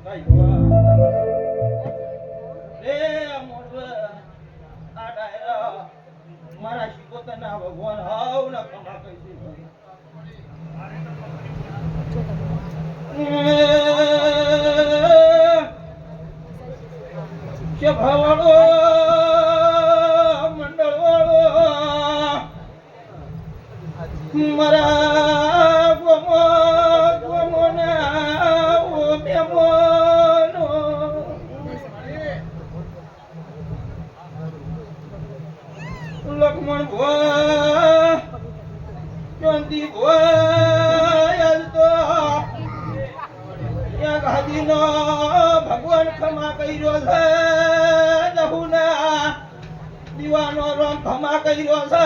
કઈ જોવા રે મોર આ ડાયરા મારા શિકોતરના ભગવાન હાવ ના ખમા કહી દે ભાવાળો મંડળ વાળો મારા ગોમોના ઓ બેમોનો લક્ષ્મણ ભોય શાંતિ ભોય તો યા ગાદીનો ભગવાન ખમા કર્યો છે દહુના દીવાનો રમ ખમા કર્યો છે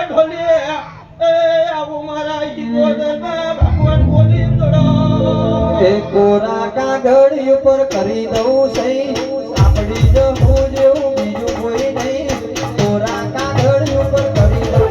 ઢોલિયા એ આવો મારા ઈગોદરના ભગવાન બોલી જોડો એ કોરા કાગળ ઉપર કરી દઉં સહી આપણી જ હું જેવું બીજું કોઈ નહીં કોરા કાગળ ઉપર કરી દઉં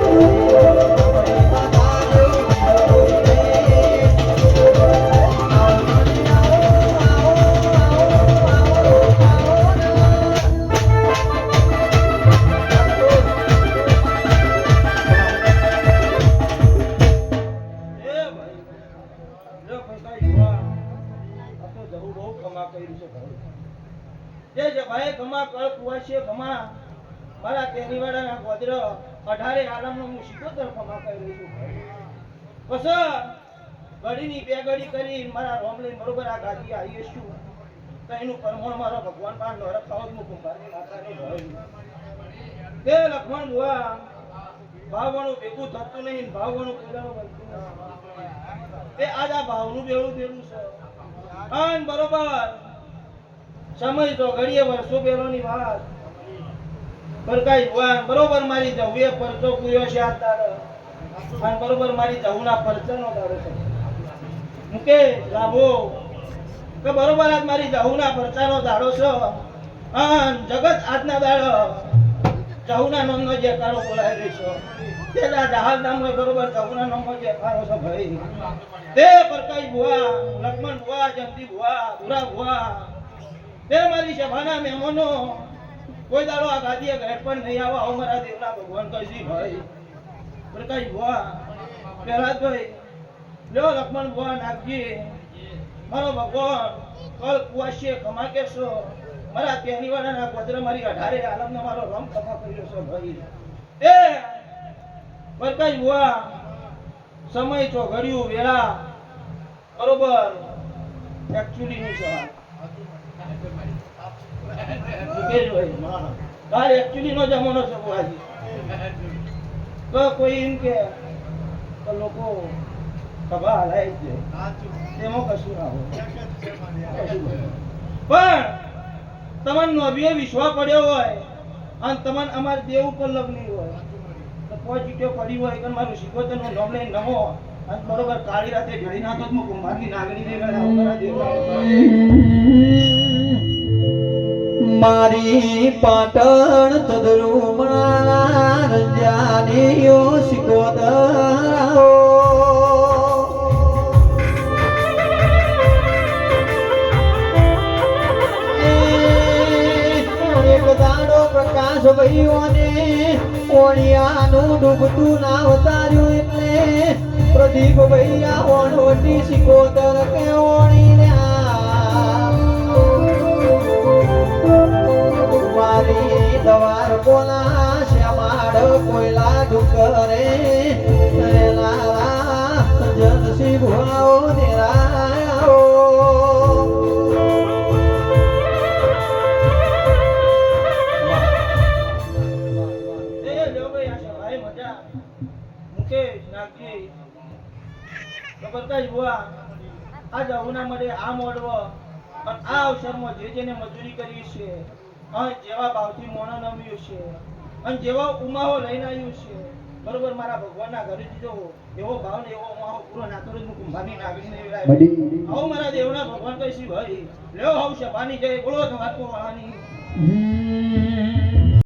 મારા તેનીવાડાના ગોદર 18 આલમનો હું શિકોતર ખમા કરી છું બસ ઘડીની બે ઘડી કરી મારા રોમ લઈને બરોબર આ ગાદી આવીએ છું તો એનું પરમણ મારો ભગવાન પાન નો રખાવ હું કુંભારની માતાને ભરેલું તે લખમણ બુઆ ભાવવાનું ભેગું થતું નહીં ભાવવાનું પૂરાનું બનતું તે આજ આ ભાવનું બેડું ભેગું છે અન બરોબર સમય તો ઘડીએ વર્ષો પહેલોની વાત પરકાઈ ભગવાન બરોબર મારી જવે પરચો પૂર્યો છે આ તાર અને બરોબર મારી જવના પરચનો તારો છે મુકે લાભો કે બરોબર આજ મારી જવના પરચાનો દાડો છે અન જગત આજના દાડો જવના નામનો જે કારો બોલાઈ રહ્યો છે તેના જહાજ નામનો બરોબર જવના નામનો જે કારો છે ભાઈ તે પરકાઈ ભુવા લક્ષ્મણ ભુવા જમતી ભુવા ભુરા ભુવા તે મારી સભાના મહેમાનો કોઈ દાડો આ ગાદીએ ઘેર પણ નહીં આવો આવો મારા દેવના ભગવાન કહીશી ભાઈ પ્રકાશ ભુવા પહેલા ભાઈ લ્યો લક્ષ્મણ ભુવા નાગજી મારો ભગવાન કલ કુવાશીએ ખમા કેશો મારા તેનીવાડાના ગોદર મારી 18 આલમનો મારો રમ ખમા કર્યો છે ભાઈ એ પ્રકાશ ભુવા સમય છો ઘડ્યું વેળા બરોબર એકચ્યુઅલી નું છે એકચ્યુઅલી નો જમાનો છે બુઆજી તો કોઈ એમ કે લોકો સભા હલાય છે એમાં કશું ના હોય પણ તમને નોભીએ વિશ્વાસ પડ્યો હોય અને તમને અમાર દેવ ઉપર લગ્ની હોય તો પોઝિટિવ પડી હોય કે મારું શિકોતર નું નામ લઈને નમો અને બરોબર કાળી રાતે ઢળી નાખો તો કુંભારની નાગણી ને મારી પાટણ ચદરુમાં રંજાનીઓ શિકોતરાઓ એક દાડો પ્રકાશ ભઈઓને ઓણિયાનું ડૂબતું ના ઉતાર્યું એટલે પ્રદીપ ભૈયા ઓણવટી શિકોતર કે ઓણીને મારી દવાર કોના શ્યામાડ કોયલા ડુકરે જનસી ભુવાઓ નિરાયો આ જવુના મળે આ મોડવો અને આ અવસરમાં જે જેને મજૂરી કરી છે અને જેવા ભાવથી મોણો નમ્યું છે અને જેવા ઉમાહો લઈને આવ્યું છે બરોબર મારા ભગવાનના ઘરે દીધો એવો ભાવ ને એવો ઉમાહો પૂરો નાતો જ હું કુંભારની નાગરીને આવો મારા દેવના ભગવાન કહીશી ભાઈ લ્યો હાવ સભાની જય બોલો તો વાતો વાળાની